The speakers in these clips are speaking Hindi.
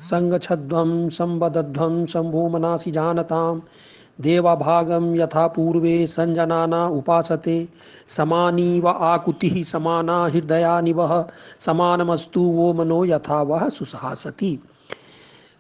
संगच्छध्वं संवदध्वं शंभो मनासि जानतां देवाभागं यथा पूर्वे संजनाना उपासते समानीव आकुतिः समाना हृदया निवह समानमस्तु वो मनो यथा वह सुसहासति।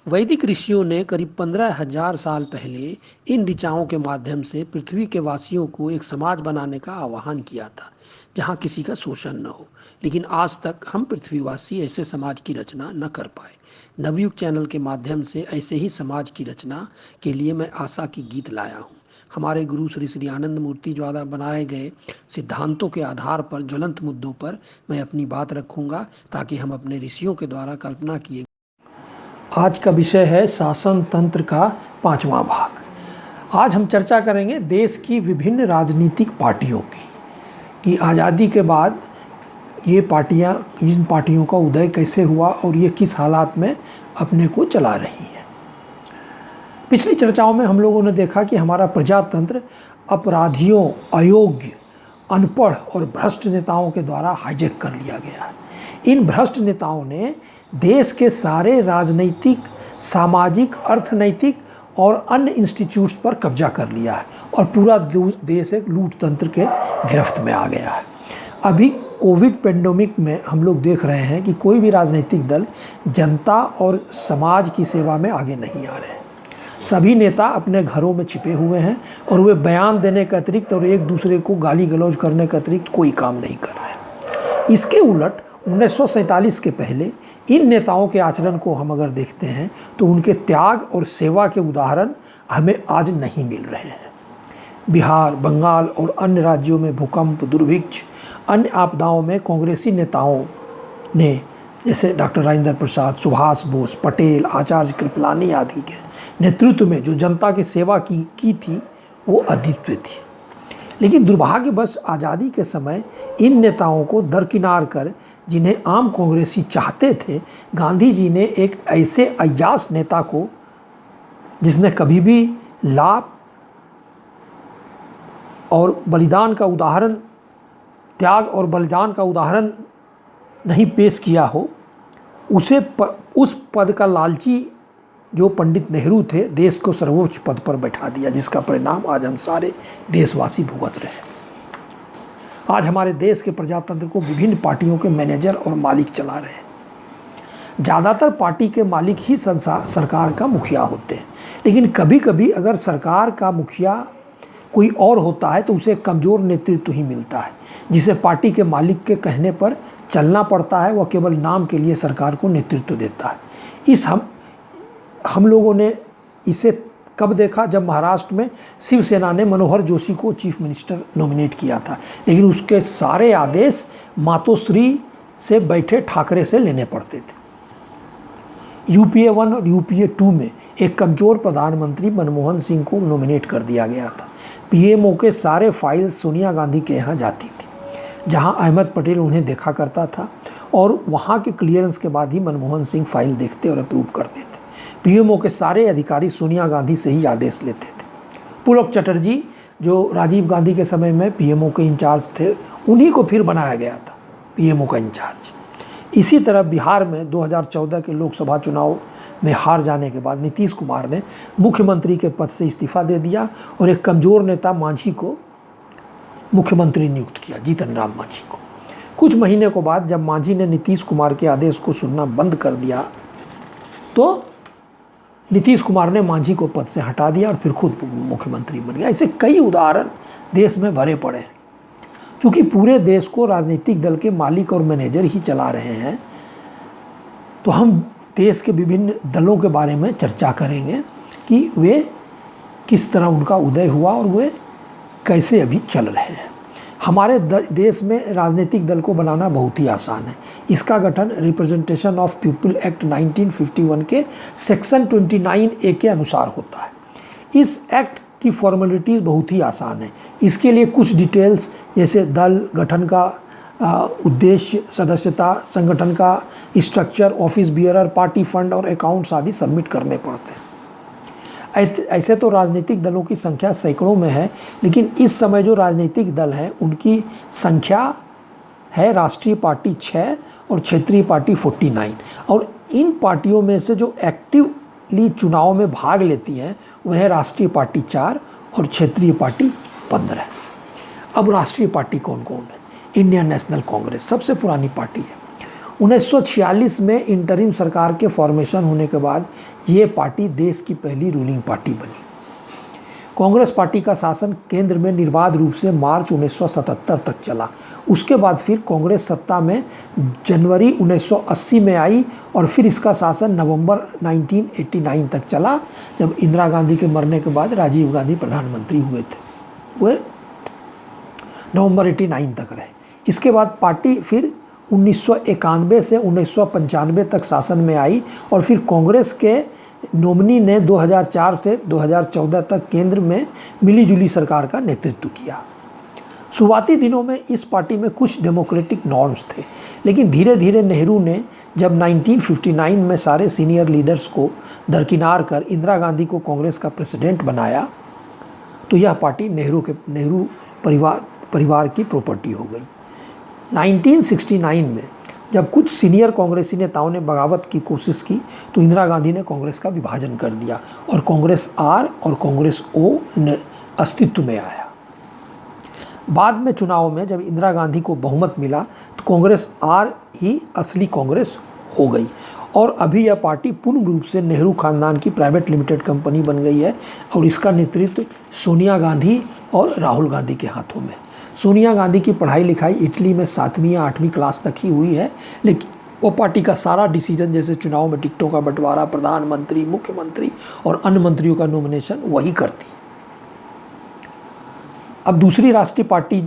वैदिक ऋषियों ने करीब 15,000 साल पहले इन ऋचाओं के माध्यम से पृथ्वी के वासियों को एक समाज बनाने का आह्वान किया था जहाँ किसी का शोषण न हो। लेकिन आज तक हम पृथ्वीवासी ऐसे समाज की रचना न कर पाए। नवयुग चैनल के माध्यम से ऐसे ही समाज की रचना के लिए मैं आशा की गीत लाया हूँ। हमारे गुरु श्री श्री आनंद मूर्ति द्वारा बनाए गए सिद्धांतों के आधार पर ज्वलंत मुद्दों पर मैं अपनी बात रखूंगा ताकि हम अपने ऋषियों के द्वारा कल्पना किए। आज का विषय है शासन तंत्र का 5वां भाग। आज हम चर्चा करेंगे देश की विभिन्न राजनीतिक पार्टियों की कि आज़ादी के बाद ये पार्टियां, इन पार्टियों का उदय कैसे हुआ और ये किस हालात में अपने को चला रही हैं। पिछली चर्चाओं में हम लोगों ने देखा कि हमारा प्रजातंत्र अपराधियों, अयोग्य, अनपढ़ और भ्रष्ट नेताओं के द्वारा हाईजैक कर लिया गया है। इन भ्रष्ट नेताओं ने देश के सारे राजनीतिक, सामाजिक, अर्थनैतिक और अन्य इंस्टीट्यूट्स पर कब्जा कर लिया है और पूरा देश एक लूट तंत्र के गिरफ्त में आ गया है। अभी कोविड पेंडेमिक में हम लोग देख रहे हैं कि कोई भी राजनीतिक दल जनता और समाज की सेवा में आगे नहीं आ रहे हैं। सभी नेता अपने घरों में छिपे हुए हैं और वे बयान देने के अतिरिक्त और एक दूसरे को गाली गलौज करने के अतिरिक्त कोई काम नहीं कर रहे हैं। इसके उलट 1947 के पहले इन नेताओं के आचरण को हम अगर देखते हैं तो उनके त्याग और सेवा के उदाहरण हमें आज नहीं मिल रहे हैं। बिहार, बंगाल और अन्य राज्यों में भूकंप, दुर्भिक्ष, अन्य आपदाओं में कांग्रेसी नेताओं ने, जैसे डॉक्टर राजेंद्र प्रसाद, सुभाष बोस, पटेल, आचार्य कृपलानी आदि के नेतृत्व में जो जनता की सेवा की थी वो अद्वितीय थी। लेकिन दुर्भाग्यवश आज़ादी के समय इन नेताओं को दरकिनार कर, जिन्हें आम कांग्रेसी चाहते थे, गांधी जी ने एक ऐसे अय्याश नेता को, जिसने कभी भी लाभ और बलिदान का उदाहरण, त्याग और बलिदान का उदाहरण नहीं पेश किया हो, उस पद का लालची जो पंडित नेहरू थे, देश को सर्वोच्च पद पर बैठा दिया, जिसका परिणाम आज हम सारे देशवासी भुगत रहे हैं। आज हमारे देश के प्रजातंत्र को विभिन्न पार्टियों के मैनेजर और मालिक चला रहे हैं। ज़्यादातर पार्टी के मालिक ही सरकार का मुखिया होते हैं, लेकिन कभी कभी अगर सरकार का मुखिया कोई और होता है तो उसे कमज़ोर नेतृत्व ही मिलता है, जिसे पार्टी के मालिक के कहने पर चलना पड़ता है। वह केवल नाम के लिए सरकार को नेतृत्व देता है। हम लोगों ने इसे कब देखा? जब महाराष्ट्र में शिवसेना ने मनोहर जोशी को चीफ मिनिस्टर नॉमिनेट किया था, लेकिन उसके सारे आदेश मातोश्री से बैठे ठाकरे से लेने पड़ते थे। यूपीए 1 और यूपीए 2 में एक कमज़ोर प्रधानमंत्री मनमोहन सिंह को नॉमिनेट कर दिया गया था। पीएमओ के सारे फाइल्स सोनिया गांधी के यहाँ जाती थी, जहाँ अहमद पटेल उन्हें देखा करता था और वहाँ के क्लियरेंस के बाद ही मनमोहन सिंह फाइल देखते और अप्रूव करते थे। पीएमओ के सारे अधिकारी सोनिया गांधी से ही आदेश लेते थे। पुलक चटर्जी, जो राजीव गांधी के समय में पीएमओ के इंचार्ज थे, उन्हीं को फिर बनाया गया था पीएमओ का इंचार्ज। इसी तरह बिहार में 2014 के लोकसभा चुनाव में हार जाने के बाद नीतीश कुमार ने मुख्यमंत्री के पद से इस्तीफा दे दिया और एक कमज़ोर नेता मांझी को मुख्यमंत्री नियुक्त किया, जीतन राम मांझी को। कुछ महीने के बाद जब मांझी ने नीतीश कुमार के आदेश को सुनना बंद कर दिया तो नीतीश कुमार ने मांझी को पद से हटा दिया और फिर खुद मुख्यमंत्री बन गया। ऐसे कई उदाहरण देश में भरे पड़े हैं। चूँकि पूरे देश को राजनीतिक दल के मालिक और मैनेजर ही चला रहे हैं, तो हम देश के विभिन्न दलों के बारे में चर्चा करेंगे कि वे किस तरह उनका उदय हुआ और वे कैसे अभी चल रहे हैं। हमारे देश में राजनीतिक दल को बनाना बहुत ही आसान है। इसका गठन रिप्रेजेंटेशन ऑफ पीपल एक्ट 1951 के सेक्शन 29A के अनुसार होता है। इस एक्ट की फॉर्मेलिटीज़ बहुत ही आसान है। इसके लिए कुछ डिटेल्स, जैसे दल गठन का उद्देश्य, सदस्यता, संगठन का structure, office bearer, party fund और अकाउंट्स आदि सबमिट करने पड़ते हैं। ऐसे तो राजनीतिक दलों की संख्या सैकड़ों में है, लेकिन इस समय जो राजनीतिक दल हैं उनकी संख्या है राष्ट्रीय पार्टी 6 और क्षेत्रीय पार्टी 49। और इन पार्टियों में से जो एक्टिवली चुनाव में भाग लेती हैं वह है राष्ट्रीय पार्टी 4 और क्षेत्रीय पार्टी 15। अब राष्ट्रीय पार्टी कौन कौन है? इंडियन नेशनल कांग्रेस सबसे पुरानी पार्टी है। 1946 में इंटरिम सरकार के फॉर्मेशन होने के बाद ये पार्टी देश की पहली रूलिंग पार्टी बनी। कांग्रेस पार्टी का शासन केंद्र में निर्बाध रूप से मार्च 1977 तक चला। उसके बाद फिर कांग्रेस सत्ता में जनवरी 1980 में आई और फिर इसका शासन नवंबर 1989 तक चला, जब इंदिरा गांधी के मरने के बाद राजीव गांधी प्रधानमंत्री हुए थे। वह नवंबर 89 तक रहे। इसके बाद पार्टी फिर 1991 से 1995 तक शासन में आई और फिर कांग्रेस के नॉमिनी ने 2004 से 2014 तक केंद्र में मिलीजुली सरकार का नेतृत्व किया। शुरुआती दिनों में इस पार्टी में कुछ डेमोक्रेटिक नॉर्म्स थे, लेकिन धीरे धीरे नेहरू ने जब 1959 में सारे सीनियर लीडर्स को दरकिनार कर इंदिरा गांधी को कांग्रेस का प्रेसिडेंट बनाया तो यह पार्टी नेहरू परिवार की प्रॉपर्टी हो गई। 1969 में जब कुछ सीनियर कांग्रेसी नेताओं ने बगावत की कोशिश की तो इंदिरा गांधी ने कांग्रेस का विभाजन कर दिया और कांग्रेस आर और कांग्रेस ओ अस्तित्व में आया। बाद में चुनाव में जब इंदिरा गांधी को बहुमत मिला तो कांग्रेस आर ही असली कांग्रेस हो गई और अभी यह पार्टी पूर्ण रूप से नेहरू खानदान की प्राइवेट लिमिटेड कंपनी बन गई है और इसका नेतृत्व सोनिया गांधी और राहुल गांधी के हाथों में। सोनिया गांधी की पढ़ाई लिखाई इटली में 7वीं या 8वीं क्लास तक ही हुई है, लेकिन वो पार्टी का सारा डिसीजन जैसे चुनाव में टिकटों का बंटवारा, प्रधानमंत्री, मुख्यमंत्री और अन्य मंत्रियों का नॉमिनेशन वही करती है। अब दूसरी राष्ट्रीय पार्टी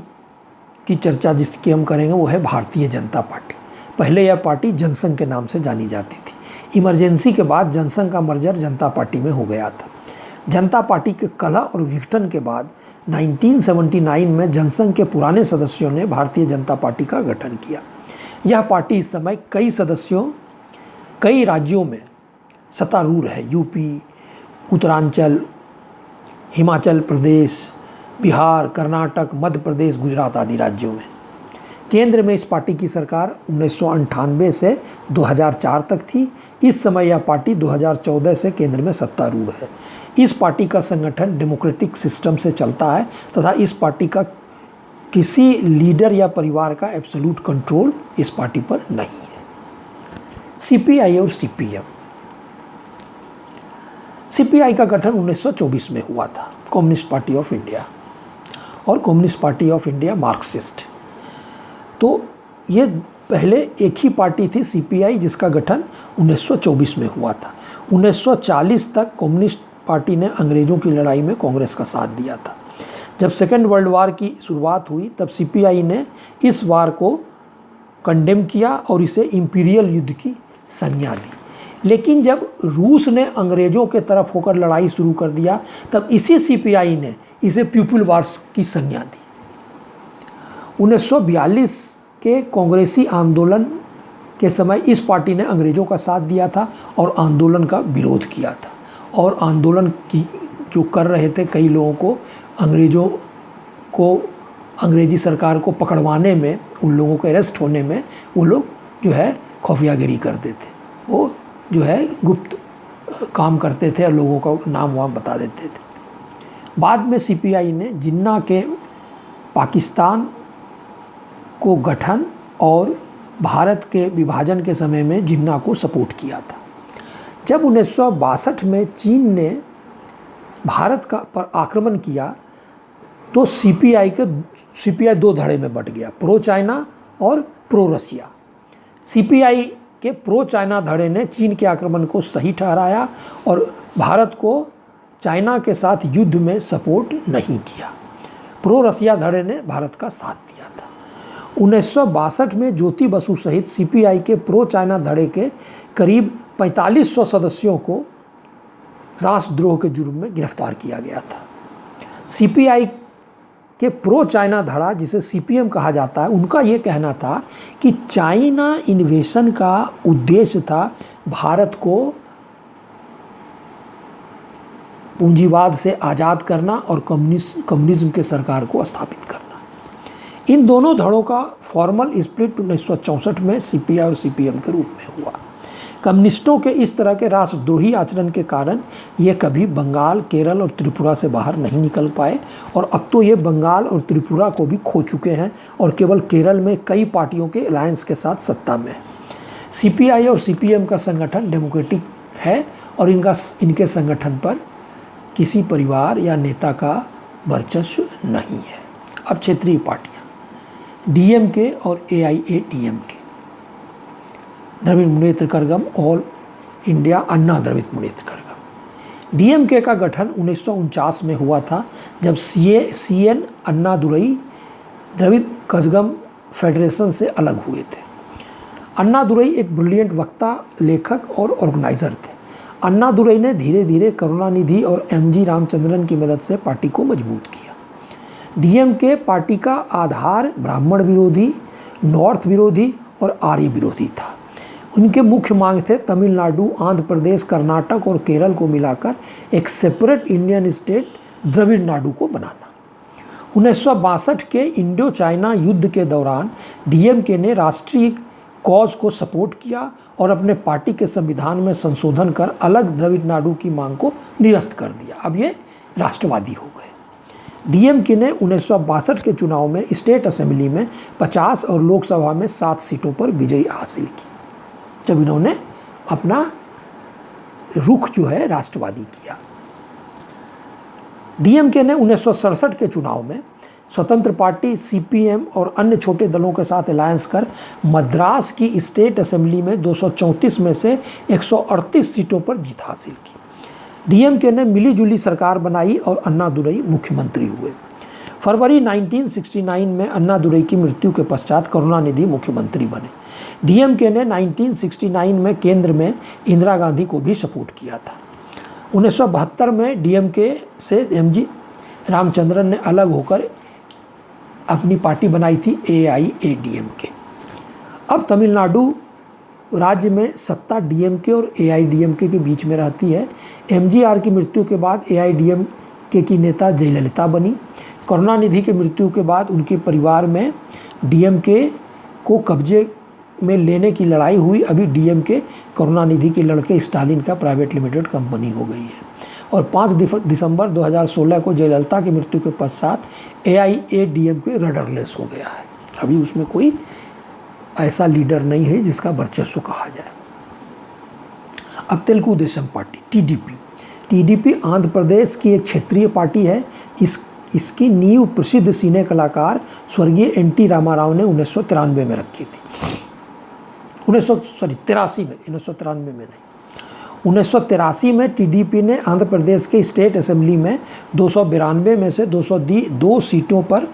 की चर्चा जिसकी हम करेंगे वो है भारतीय जनता पार्टी। पहले यह पार्टी जनसंघ के नाम से जानी जाती थी। इमरजेंसी के बाद जनसंघ का मर्जर जनता पार्टी में हो गया था। जनता पार्टी के कलह और विघटन के बाद 1979 में जनसंघ के पुराने सदस्यों ने भारतीय जनता पार्टी का गठन किया। यह पार्टी इस समय कई राज्यों में सत्तारूढ़ है। यूपी, उत्तरांचल, हिमाचल प्रदेश, बिहार, कर्नाटक, मध्य प्रदेश, गुजरात आदि राज्यों में। केंद्र में इस पार्टी की सरकार 1998 से 2004 तक थी। इस समय यह पार्टी 2014 से केंद्र में सत्तारूढ़ है। इस पार्टी का संगठन डेमोक्रेटिक सिस्टम से चलता है तथा इस पार्टी का किसी लीडर या परिवार का एब्सोल्यूट कंट्रोल इस पार्टी पर नहीं है। सीपीआई और सीपीएम। सीपीआई का गठन 1924 में हुआ था, कम्युनिस्ट पार्टी ऑफ इंडिया, और communist party of India Marxist. तो ये पहले एक ही पार्टी थी सीपीआई जिसका गठन 1924 में हुआ था। 1940 तक कम्युनिस्ट पार्टी ने अंग्रेज़ों की लड़ाई में कांग्रेस का साथ दिया था। जब सेकेंड वर्ल्ड वार की शुरुआत हुई तब सीपीआई ने इस वार को कंडेम किया और इसे इंपीरियल युद्ध की संज्ञा दी। लेकिन जब रूस ने अंग्रेज़ों के तरफ होकर लड़ाई शुरू कर दिया तब इसी सीपीआई ने इसे पीपुल वार्स की संज्ञा दी। 1942 के कांग्रेसी आंदोलन के समय इस पार्टी ने अंग्रेज़ों का साथ दिया था और आंदोलन का विरोध किया था, और आंदोलन की जो कर रहे थे कई लोगों को अंग्रेजी सरकार को पकड़वाने में, उन लोगों को अरेस्ट होने में वो लोग जो है खुफियागिरी करते थे। वो जो है गुप्त काम करते थे और लोगों का नाम वाम बता देते थे। बाद में सीपीआई ने जिन्ना के पाकिस्तान को गठन और भारत के विभाजन के समय में जिन्ना को सपोर्ट किया था। जब 1962 में चीन ने भारत पर आक्रमण किया तो सीपीआई दो धड़े में बंट गया, प्रो चाइना और प्रो रसिया। सीपीआई के प्रो चाइना धड़े ने चीन के आक्रमण को सही ठहराया और भारत को चाइना के साथ युद्ध में सपोर्ट नहीं किया। प्रो रसिया धड़े ने भारत का साथ दिया था। 1962 में ज्योति बसु सहित सीपीआई के प्रो चाइना धड़े के करीब 4500 सदस्यों को राष्ट्रद्रोह के जुर्म में गिरफ्तार किया गया था। सीपीआई के प्रो चाइना धड़ा, जिसे सीपीएम कहा जाता है, उनका ये कहना था कि चाइना इन्वेशन का उद्देश्य था भारत को पूंजीवाद से आज़ाद करना और कम्युनिज्म के सरकार को स्थापित करना। इन दोनों धड़ों का फॉर्मल स्प्लिट 1964 में सीपीआई और सीपीएम के रूप में हुआ। कम्युनिस्टों के इस तरह के राष्ट्रद्रोही आचरण के कारण ये कभी बंगाल, केरल और त्रिपुरा से बाहर नहीं निकल पाए और अब तो ये बंगाल और त्रिपुरा को भी खो चुके हैं और केवल केरल में कई पार्टियों के अलायंस के साथ सत्ता में। सीपीआई और सीपीएम का संगठन डेमोक्रेटिक है और इनके संगठन पर किसी परिवार या नेता का वर्चस्व नहीं है। अब क्षेत्रीय पार्टियां डीएमके और एआईएडीएमके, द्रविड़ मुनेत्र कड़गम, ऑल इंडिया अन्ना द्रविड़ मुनेत्र कड़गम। डीएमके का गठन 1949 में हुआ था जब सीएन अन्नादुरई द्रविड़ कड़गम फेडरेशन से अलग हुए थे। अन्नादुरई एक ब्रिलियंट वक्ता, लेखक और ऑर्गेनाइजर थे। अन्नादुरई ने धीरे धीरे करुणानिधि और एमजी रामचंद्रन की मदद से पार्टी को मजबूत किया। डीएमके पार्टी का आधार ब्राह्मण विरोधी, नॉर्थ विरोधी और आर्य विरोधी था। उनके मुख्य मांग थे तमिलनाडु, आंध्र प्रदेश, कर्नाटक और केरल को मिलाकर एक separate Indian state Dravida Nadu को बनाना। 1962 के इंडो चाइना युद्ध के दौरान डीएमके ने राष्ट्रीय कॉज को सपोर्ट किया और अपने पार्टी के संविधान में संशोधन कर अलग द्रविड़ नाडु की मांग को निरस्त कर दिया। अब ये राष्ट्रवादी हो गए। डीएमके ने 1962 के चुनाव में स्टेट असेंबली में 50 और लोकसभा में 7 सीटों पर विजय हासिल की, जब इन्होंने अपना रुख जो है राष्ट्रवादी किया। डीएमके ने 1967 के चुनाव में स्वतंत्र पार्टी, सीपीएम और अन्य छोटे दलों के साथ अलायंस कर मद्रास की स्टेट असेंबली में 234 में से 138 सीटों पर जीत हासिल की। डीएमके ने मिलीजुली सरकार बनाई और अन्नादुरई मुख्यमंत्री हुए। फरवरी 1969 में अन्नादुरई की मृत्यु के पश्चात करुणानिधि मुख्यमंत्री बने। डीएमके ने 1969 में केंद्र में इंदिरा गांधी को भी सपोर्ट किया था। 1972 में डीएमके से एमजी रामचंद्रन ने अलग होकर अपनी पार्टी बनाई थी एआईएडीएमके। अब तमिलनाडु राज्य में सत्ता डीएमके और एआईडीएमके के बीच में रहती है। एमजीआर की मृत्यु के बाद एआईडीएमके की नेता जयललिता बनी। करुणानिधि की मृत्यु के बाद उनके परिवार में डीएमके को कब्जे में लेने की लड़ाई हुई। अभी डीएमके करुणानिधि के लड़के स्टालिन का प्राइवेट लिमिटेड कंपनी हो गई है और 5 दिसंबर 2016 को जयललिता की मृत्यु के पश्चात एआईएडीएमके रडरलेस हो गया है। अभी उसमें कोई ऐसा लीडर नहीं है जिसका वर्चस्व कहा जाए। अब तेलुगु देशम पार्टी टीडीपी आंध्र प्रदेश की एक क्षेत्रीय पार्टी है। इसकी नींव प्रसिद्ध सिने कलाकार स्वर्गीय एनटी रामाराव ने 1993 में रखी थी। 1983 में टीडीपी ने आंध्र प्रदेश के स्टेट असेंबली में 292 में से 202 सीटों पर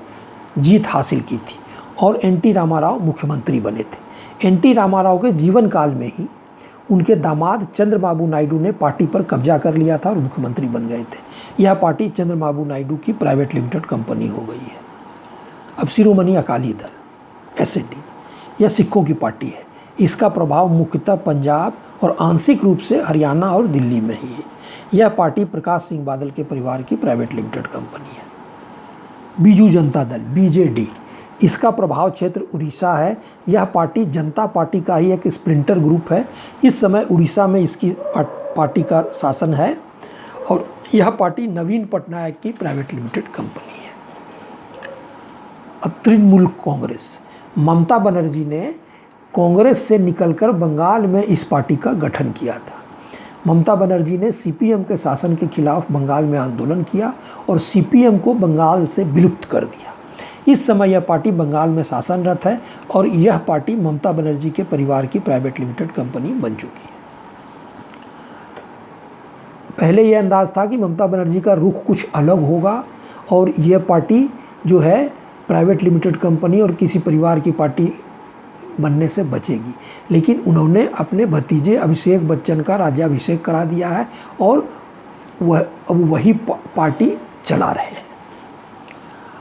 जीत हासिल की थी और एनटी रामाराव मुख्यमंत्री बने थे। एनटी रामाराव के जीवन काल में ही उनके दामाद चंद्रबाबू नायडू ने पार्टी पर कब्जा कर लिया था और मुख्यमंत्री बन गए थे। यह पार्टी चंद्रबाबू नायडू की प्राइवेट लिमिटेड कंपनी हो गई है। अब शिरोमणि अकाली दल एसएडी, यह सिखों की पार्टी है। इसका प्रभाव मुख्यतः पंजाब और आंशिक रूप से हरियाणा और दिल्ली में ही है। यह पार्टी प्रकाश सिंह बादल के परिवार की प्राइवेट लिमिटेड कंपनी है। बीजू जनता दल बीजेडी, इसका प्रभाव क्षेत्र उड़ीसा है। यह पार्टी जनता पार्टी का ही एक स्प्लिंटर ग्रुप है। इस समय उड़ीसा में इसकी पार्टी का शासन है और यह पार्टी नवीन पटनायक की प्राइवेट लिमिटेड कंपनी है। अब तृणमूल कांग्रेस, ममता बनर्जी ने कांग्रेस से निकलकर बंगाल में इस पार्टी का गठन किया था। ममता बनर्जी ने सीपीएम के शासन के खिलाफ बंगाल में आंदोलन किया और सीपीएम को बंगाल से विलुप्त कर दिया। इस समय यह पार्टी बंगाल में शासनरत है और यह पार्टी ममता बनर्जी के परिवार की प्राइवेट लिमिटेड कंपनी बन चुकी है। पहले यह अंदाज था कि ममता बनर्जी का रुख कुछ अलग होगा और यह पार्टी जो है प्राइवेट लिमिटेड कंपनी और किसी परिवार की पार्टी बनने से बचेगी, लेकिन उन्होंने अपने भतीजे अभिषेक बच्चन का राज्याभिषेक करा दिया है और अब वही पार्टी चला रहे हैं।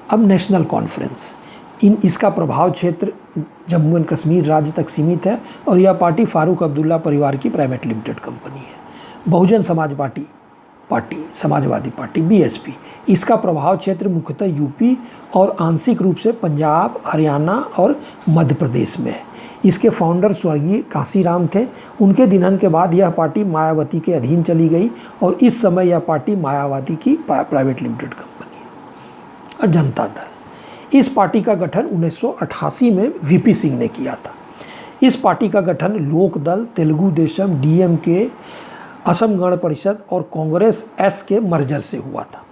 अब नेशनल कॉन्फ्रेंस, इसका प्रभाव क्षेत्र जम्मू एंड कश्मीर राज्य तक सीमित है और यह पार्टी फारूक अब्दुल्ला परिवार की प्राइवेट लिमिटेड कंपनी है। Bahujan Samaj party, Samajwadi party BSP, इसका प्रभाव क्षेत्र मुख्यतः यूपी और आंशिक रूप से पंजाब, हरियाणा और मध्य प्रदेश में है। इसके फाउंडर स्वर्गीय कांसीराम थे। उनके निधन के बाद यह पार्टी मायावती के अधीन चली गई और इस समय यह पार्टी मायावती की प्राइवेट लिमिटेड कंपनी है। और जनता दल, इस पार्टी का गठन 1988 में वीपी सिंह ने किया था। इस पार्टी का गठन लोक दल, तेलुगु देशम, डीएमके, असम गण परिषद और कांग्रेस एस के मर्जर से हुआ था।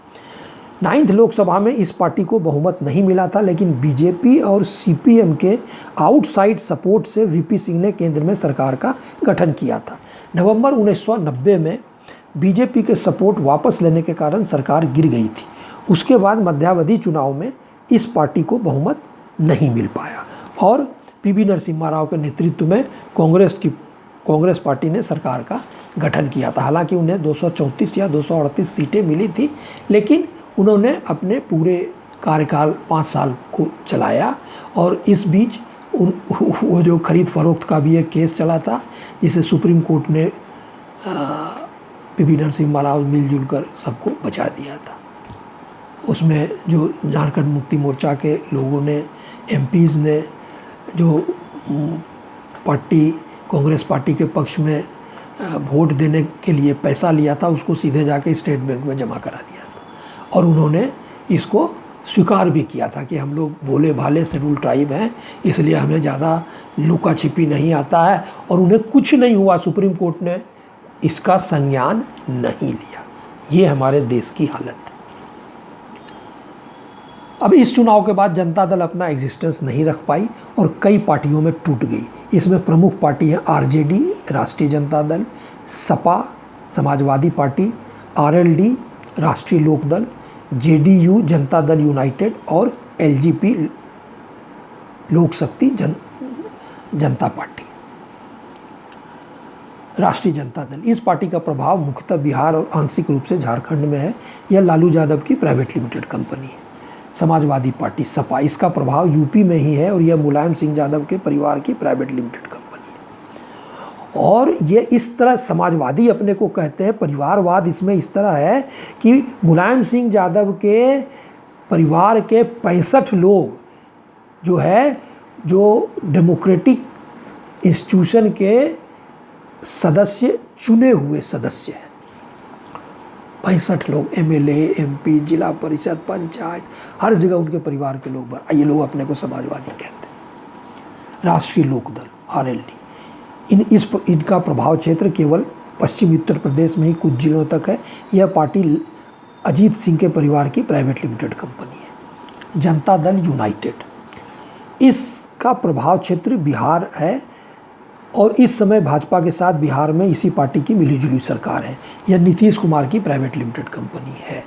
9th लोकसभा में इस पार्टी को बहुमत नहीं मिला था, लेकिन बीजेपी और सीपीएम के आउटसाइड सपोर्ट से वीपी सिंह ने केंद्र में सरकार का गठन किया था। नवंबर 1990 में बीजेपी के सपोर्ट वापस लेने के कारण सरकार गिर गई थी। उसके बाद मध्यावधि चुनाव में इस पार्टी को बहुमत नहीं मिल पाया और पीवी नरसिम्हा राव के नेतृत्व में कांग्रेस पार्टी ने सरकार का गठन किया था। हालांकि उन्हें 234 या 238 सीटें मिली थी, लेकिन उन्होंने अपने पूरे कार्यकाल 5 साल को चलाया और इस बीच वो जो खरीद फरोख्त का भी एक केस चला था, जिसे सुप्रीम कोर्ट ने पीवी नरसिम्हा राव मिलजुल कर सबको बचा दिया था। उसमें जो झारखंड मुक्ति मोर्चा के लोगों ने, एमपीज़ ने जो कांग्रेस पार्टी के पक्ष में वोट देने के लिए पैसा लिया था, उसको सीधे जाके स्टेट बैंक में जमा करा दिया था और उन्होंने इसको स्वीकार भी किया था कि हम लोग भोले भाले शेड्यूल ट्राइब हैं, इसलिए हमें ज़्यादा लुका छिपी नहीं आता है, और उन्हें कुछ नहीं हुआ। सुप्रीम कोर्ट ने इसका संज्ञान नहीं लिया। ये हमारे देश की हालत है। अब इस चुनाव के बाद जनता दल अपना एग्जिस्टेंस नहीं रख पाई और कई पार्टियों में टूट गई। इसमें प्रमुख पार्टी हैं आरजेडी, राष्ट्रीय जनता दल, सपा, समाजवादी पार्टी, आरएलडी, राष्ट्रीय लोक दल, जेडीयू, जनता दल यूनाइटेड और एलजेपी, लोक शक्ति जनता पार्टी, राष्ट्रीय जनता दल। इस पार्टी का प्रभाव मुख्यतः बिहार और आंशिक रूप से झारखंड में है। यह लालू यादव की प्राइवेट लिमिटेड कंपनी है। समाजवादी पार्टी सपा, इसका प्रभाव यूपी में ही है और यह मुलायम सिंह यादव के परिवार की प्राइवेट लिमिटेड कंपनी है। और ये इस तरह समाजवादी अपने को कहते हैं, परिवारवाद इसमें इस तरह है कि मुलायम सिंह यादव के परिवार के 65 लोग जो डेमोक्रेटिक इंस्टीट्यूशन के सदस्य, चुने हुए सदस्य हैं। 65 लोग, एमएलए, एमपी, जिला परिषद, पंचायत, हर जगह उनके परिवार के लोग, ये लोग अपने को समाजवादी कहते हैं। राष्ट्रीय लोकदल, आरएलडी, इनका प्रभाव क्षेत्र केवल पश्चिमी उत्तर प्रदेश में ही कुछ जिलों तक है। यह पार्टी अजीत सिंह के परिवार की प्राइवेट लिमिटेड कंपनी है। जनता दल यूनाइटेड, इसका प्रभाव क्षेत्र बिहार है और इस समय भाजपा के साथ बिहार में इसी पार्टी की मिलीजुली सरकार है। यह नीतीश कुमार की प्राइवेट लिमिटेड कंपनी है।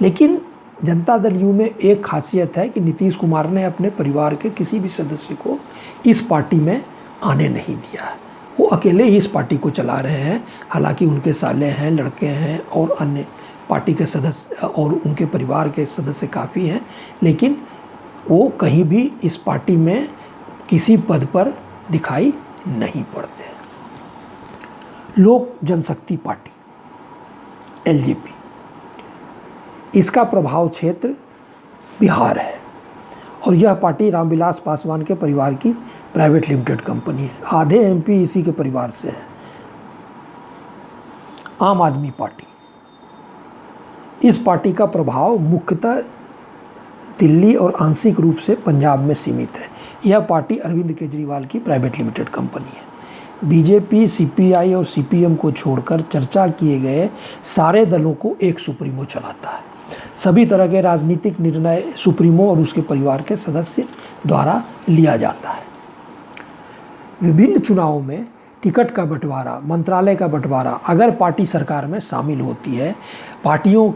लेकिन जनता दल यू में एक खासियत है कि नीतीश कुमार ने अपने परिवार के किसी भी सदस्य को इस पार्टी में आने नहीं दिया है। वो अकेले ही इस पार्टी को चला रहे हैं। हालांकि उनके साले हैं, लड़के हैं और अन्य पार्टी के सदस्य और उनके परिवार के सदस्य काफ़ी हैं, लेकिन वो कहीं भी इस पार्टी में किसी पद पर दिखाई नहीं पड़ते। लोक जनशक्ति पार्टी, एलजेपी, इसका प्रभाव क्षेत्र बिहार है और यह पार्टी रामविलास पासवान के परिवार की प्राइवेट लिमिटेड कंपनी है। आधे एमपी इसी के परिवार से हैं। आम आदमी पार्टी, इस पार्टी का प्रभाव मुख्यतः दिल्ली और आंशिक रूप से पंजाब में सीमित है। यह पार्टी अरविंद केजरीवाल की प्राइवेट लिमिटेड कंपनी है। बीजेपी, सीपीआई और सीपीएम को छोड़कर चर्चा किए गए सारे दलों को एक सुप्रीमो चलाता है। सभी तरह के राजनीतिक निर्णय सुप्रीमो और उसके परिवार के सदस्य द्वारा लिया जाता है। विभिन्न चुनावों में टिकट का बंटवारा, मंत्रालय का बंटवारा, अगर पार्टी सरकार में शामिल होती है, पार्टियों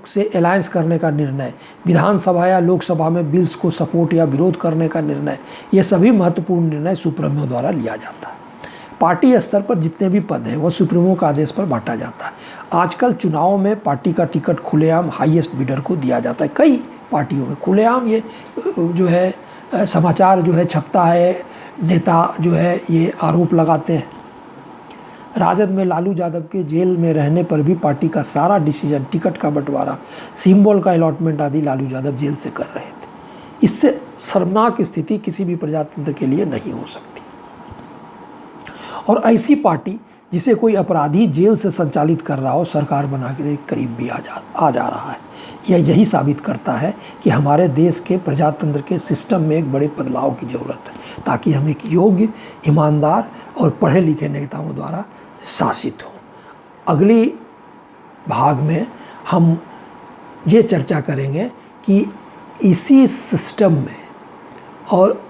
से अलायंस करने का निर्णय, विधानसभा या लोकसभा में बिल्स को सपोर्ट या विरोध करने का निर्णय, ये सभी महत्वपूर्ण निर्णय सुप्रीमो द्वारा लिया जाता है। पार्टी स्तर पर जितने भी पद हैं वो सुप्रीमो का आदेश पर बांटा जाता है। आजकल चुनाव में पार्टी का टिकट खुलेआम हाईएस्ट बिडर को दिया जाता है। कई पार्टियों में खुलेआम ये जो है समाचार जो है छपता है, नेता जो है ये आरोप लगाते हैं। राजद में लालू यादव के जेल में रहने पर भी पार्टी का सारा डिसीजन, टिकट का बंटवारा, सिंबल का अलॉटमेंट आदि लालू यादव जेल से कर रहे थे। इससे शर्मनाक स्थिति किसी भी प्रजातंत्र के लिए नहीं हो सकती। और ऐसी पार्टी जिसे कोई अपराधी जेल से संचालित कर रहा हो, सरकार बना के करीब भी आ जा रहा है। यही साबित करता है कि हमारे देश के प्रजातंत्र के सिस्टम में एक बड़े बदलाव की ज़रूरत है, ताकि हम एक योग्य, ईमानदार और पढ़े लिखे नेताओं द्वारा शासित हों। अगली भाग में हम ये चर्चा करेंगे कि इसी सिस्टम में और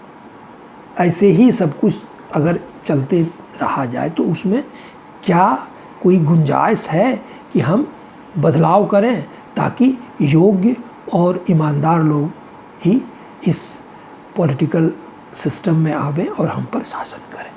ऐसे ही सब कुछ अगर चलते रहा जाए तो उसमें क्या कोई गुंजाइश है कि हम बदलाव करें, ताकि योग्य और ईमानदार लोग ही इस पॉलिटिकल सिस्टम में आवें और हम पर शासन करें।